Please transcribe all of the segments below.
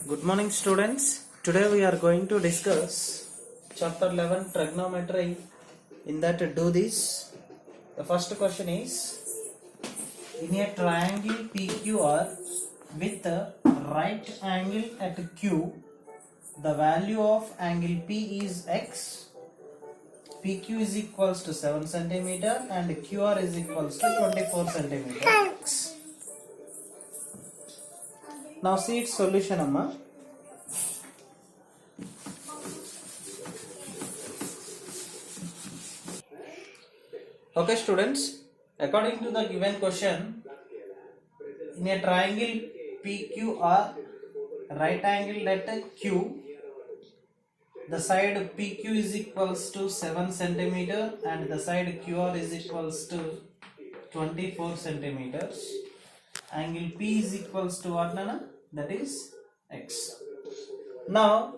Good morning, students. Today we are going to discuss chapter 11 trigonometry. In that, do this. The first question is, in a triangle PQR with a right angle at Q, the value of angle P is X. PQ is equals to 7 centimeter and QR is equals to 24 centimeter X. Now see its solution, Amma. Okay, students, according to the given question, in a triangle PQR, right angle at Q, the side PQ is equals to 7 centimeter and the side QR is equals to 24 centimeters. Angle P is equals to what, Nana? That is X. Now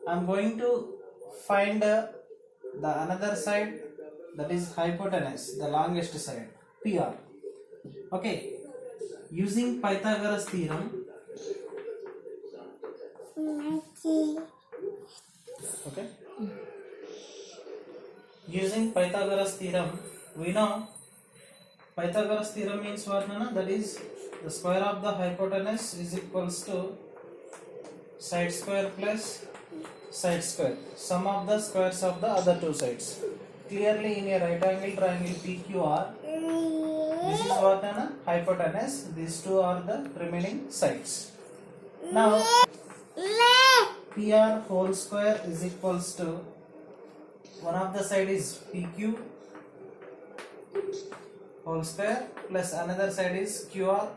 I am going to find the another side, that is hypotenuse, the longest side, PR. Okay, using Pythagoras theorem. Okay, using Pythagoras theorem, we know Pythagoras theorem means what, Nana? That is the square of the hypotenuse is equals to side square plus side square, sum of the squares of the other two sides. Clearly in a right angle triangle PQR, this is what, Nana? Hypotenuse. These two are the remaining sides. Now PR whole square is equals to, one of the side is PQ whole square plus another side is QR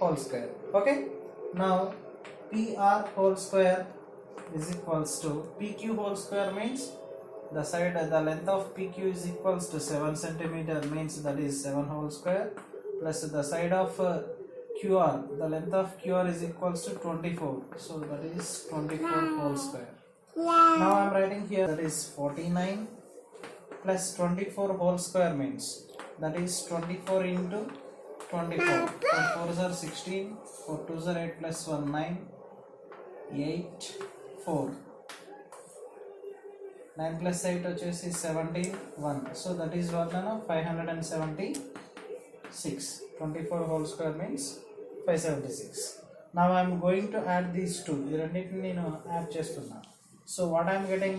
whole square. Okay, now PR whole square is equals to PQ whole square, means the side, the length of PQ is equals to 7 centimeter, means that is 7 whole square, plus the side of QR, the length of QR is equals to 24, so that is 24 whole square. Now I am writing here, that is 49 plus 24 whole square, means that is 24 into 24. 4 are 16, 4 2s are 8 plus 1 9, 8 4, 9 plus 8 వచ్చేసి 71, so that is what, 576. 24 whole square means 576. Now I am going to add these two, ఈ రెండింటిని నేను add చేస్తున్నా. So what I am getting,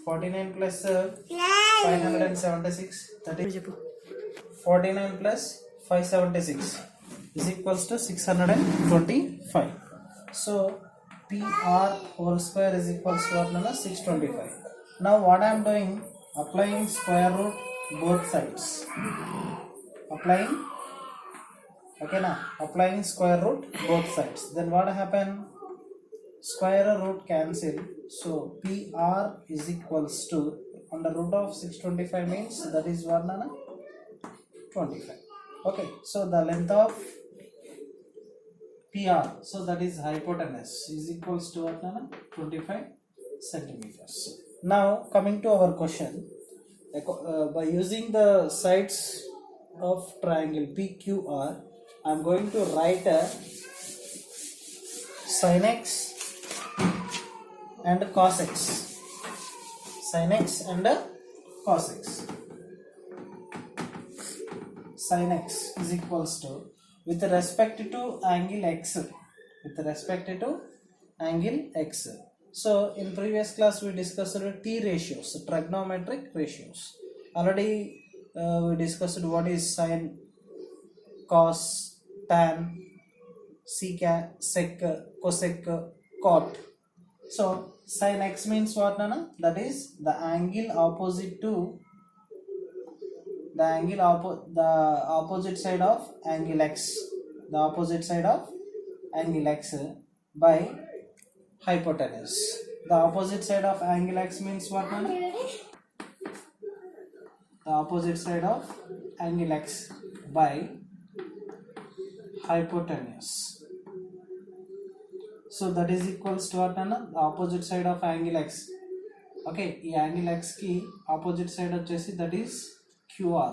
49 plus 576, that is 49 plus 576 is equals to 625. So PR whole square is equals to what, 625. Now what I am doing, applying square root both sides. Applying, okay na? Applying square root both sides. Then what happen? Square root cancel. So PR is equals to, under root of 625 means that is what, 25. Okay, so the length of PR, so that is hypotenuse, is equals to what, 25 centimeters. Now coming to our question, by using the sides of triangle PQR, I am going to write a sin x and cos x. Sin x and cos x. Sin x is equals to, with respect to angle x, with respect to angle x. So in previous class we discussed T ratios, trigonometric ratios. Already we discussed what is sin, cos, tan, secant, sec, cosec, cot. So sin x means what, Nana? That is the angle opposite to the opposite side of angle x, the opposite side of angle x by hypotenuse. The opposite side of angle x means what, Nana? The opposite side of angle x by hypotenuse. So that is equals to what, Nana? The opposite side of angle x. Okay, ఈ angle x ki opposite side వచ్చేసి that is QR.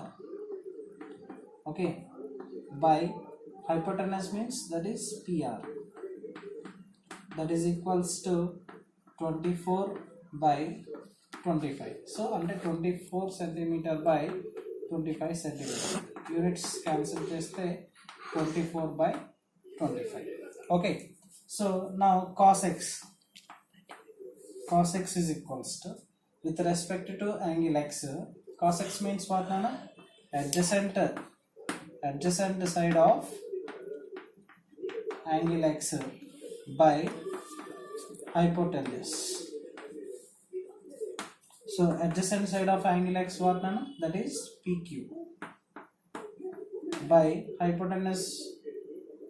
Okay, by hypotenuse means that is PR, that is equals to 24 by 25. So under 24 centimeter by 25 centimeter. Units cancel cheste 24 by 25. Okay. So now cos x is equals to, with respect to angle x, cos x means what, Nana? Adjacent side of angle x by hypotenuse. So adjacent side of angle x what, Nana? That is PQ by hypotenuse,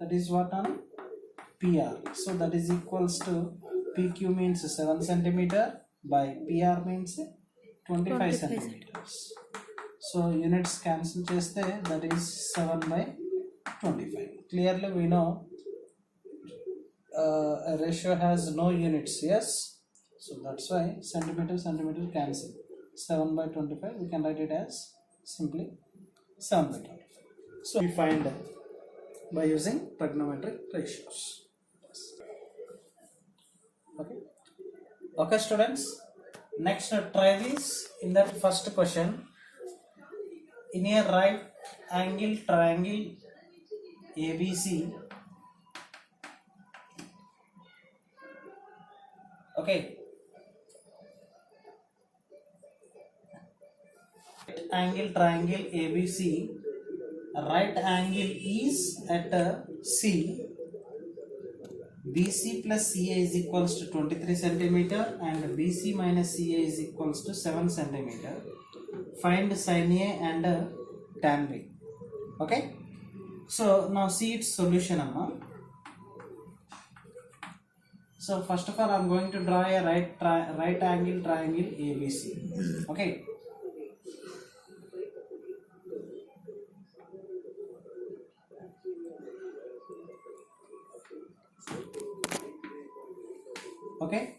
that is what, Nana? PR. So that is equals to PQ means 7 centimeter by PR means 25 centimeters. So units cancel cheste, that is 7 by 25. Clearly we know a ratio has no units, yes. So that's why centimeter cancel. 7 by 25 we can write it as simply 7 by 25. So we find by using trigonometric ratios. Okay students, next try this. In that first question, in a right angle triangle ABC, okay, angle triangle ABC, right angle is at C, BC plus CA is equals to 23 centimeter and BC minus CA is equals to 7 centimeter. Find sin A and tan B. Okay. So now see its solution, Amma. So first of all, I am going to draw a right angle triangle ABC. Okay. Okay,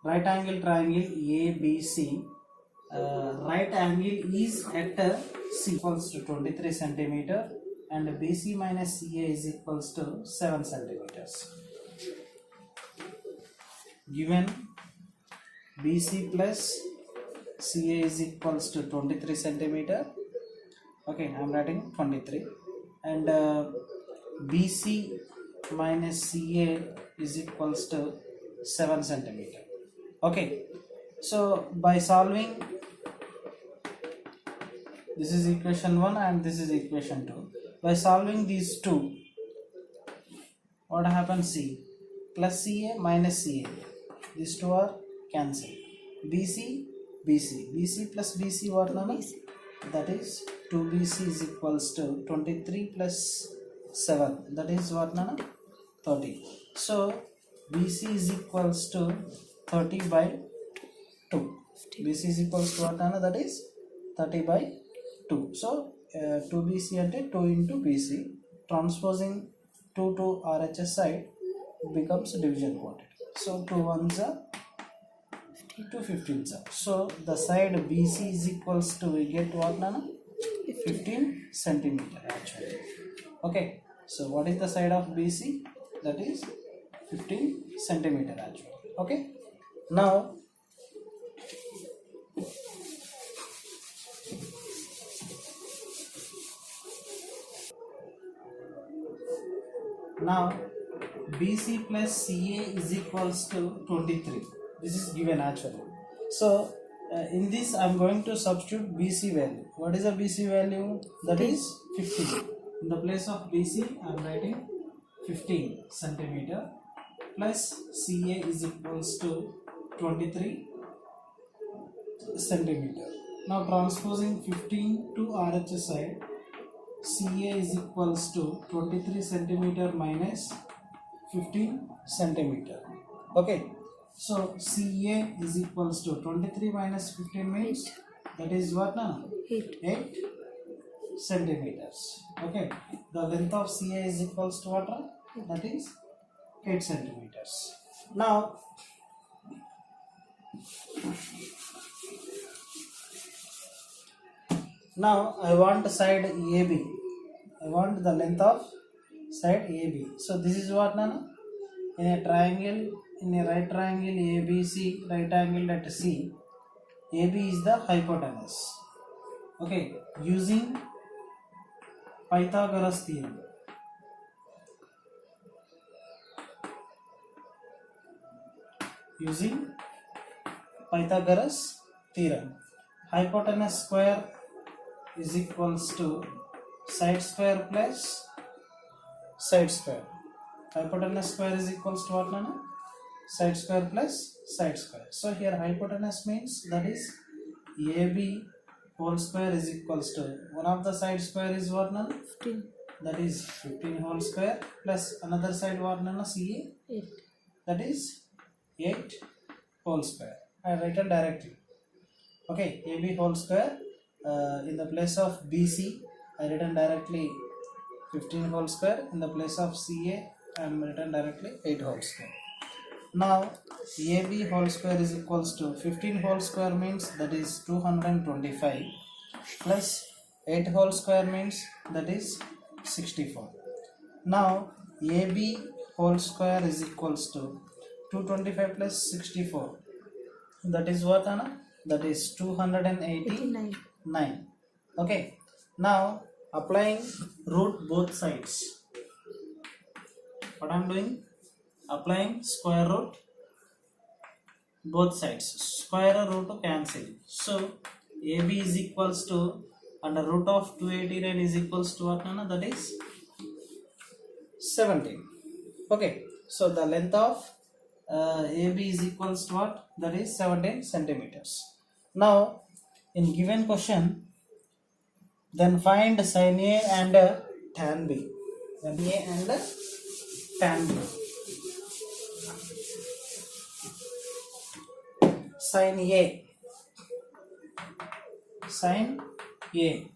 right angle triangle ABC, right angle is at C equals to 23 centimeter and BC minus CA is equals to 7 centimeters. Given BC plus CA is equals to 23 centimeter. Okay, I am writing 23 and BC minus CA is equals to 7 centimeter. Okay, so by solving, this is equation 1 and this is equation 2. By solving these two, what happens? C plus CA minus CA, these two are cancelled. BC plus BC what, Nana? That is 2BC is equals to 23 plus 7, that is what, Nana? 30. So BC is equals to 30 by 2. BC is equals to what, Nana? That is 30 by 2. So 2BC and 2 into BC, transposing 2 to RHS side becomes division quantity. So 2 ones are 2 15s are. So the side BC is equals to, we get what, Nana? 15 centimeter actually. Okay, so what is the side of BC? That is 15 centimeter actually. Okay, now BC plus CA is equals to 23. This is given actually. So in this I am going to substitute BC value. What is the BC value? That is 15. In the place of BC I am writing 15 centimeter plus CA is equals to 23 centimeter. Now transposing 15 to RHS side, CA is equals to 23 centimeter minus 15 centimeter. Okay, so CA is equals to 23 minus 15 means that is what, now 8 centimeters. Okay, the length of CA is equals to what? That is 8 centimeters. Now I want side AB. I want the length of side AB. So this is what Nana? In a triangle, in a right triangle ABC, right angle at C, AB is the hypotenuse. Okay, using Pythagoras theorem. Using Pythagoras theorem, hypotenuse square is equals to side square plus side square. Hypotenuse square is equals to what, Nana? Side square plus side square. So here hypotenuse means that is AB whole square is equals to, one of the side square is what, Nana? 15. That is 15 whole square plus another side what, Nana? CA? 8. That is 8 whole square. I have written directly. Okay, AB whole square, in the place of BC I written directly 15 whole square, in the place of CA I am written directly 8 whole square. Now AB whole square is equals to 15 whole square means that is 225 plus 8 whole square means that is 64. Now AB whole square is equals to 225 plus 64, that is what, Anna? That is 289. Okay, now applying root both sides, what I am doing, applying square root both sides, square root to cancel. So AB is equals to under root of 289 is equals to what, Anna? That is 17. Okay, so the length of AB is equals to what? That is 17 centimeters. Now in given question, then find sin A and tan B. Sin A and tan B. Sin A. Sin A.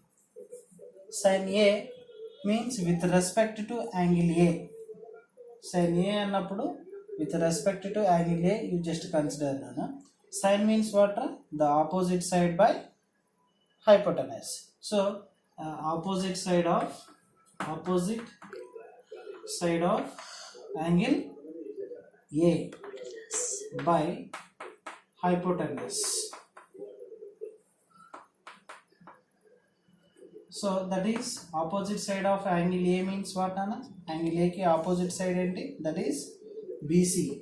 Sin A means with respect to angle A. Sin A annappudu with respect to angle A you just consider Nana. Sin means what? The opposite side by hypotenuse. So opposite side of angle A by hypotenuse. So that is opposite side of angle A means what, Nana? Angle A ki opposite side enti? That is BC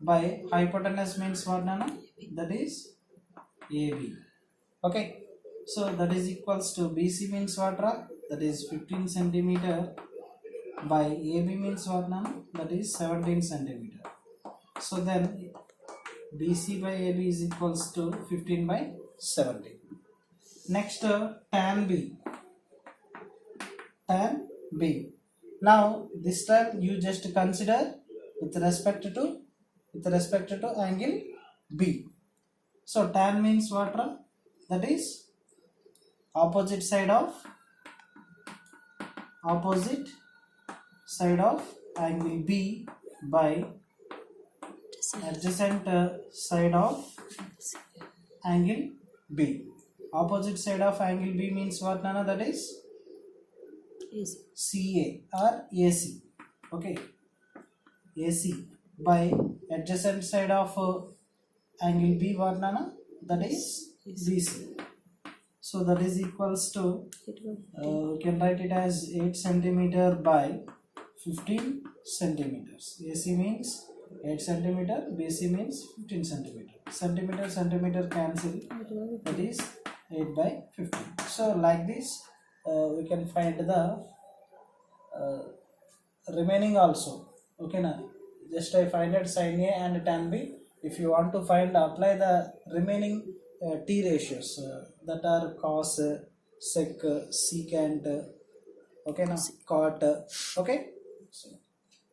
by hypotenuse means what, Nana? That is AB. Okay, so that is equals to BC means what, that is 15 centimeter by AB means what, Nana? That is 17 centimeter. So then BC by AB is equals to 15 by 17. Next tan B. Tan B. Now this time you just consider with respect to angle B. So tan means what? That is opposite side of angle B by adjacent side of angle B. Opposite side of angle B means what, Nana? That is CA or AC. Okay, AC by adjacent side of angle B, what, Nana? That is BC. So that is equals to we can write it as 8 centimeter by 15 centimeters. AC means 8 centimeter, BC means 15 centimeter. Centimeter cancel, that is 8 by 15. So like this we can find the remaining also. Okay, now just I find it sin A and tan B. If you want to find, apply the remaining T ratios that are cos, sec, secant, okay, now cot. Okay, so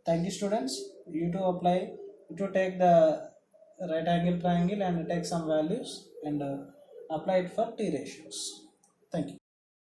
thank you students. You to apply, you to take the right angle triangle and take some values and apply it for T ratios. Thank you.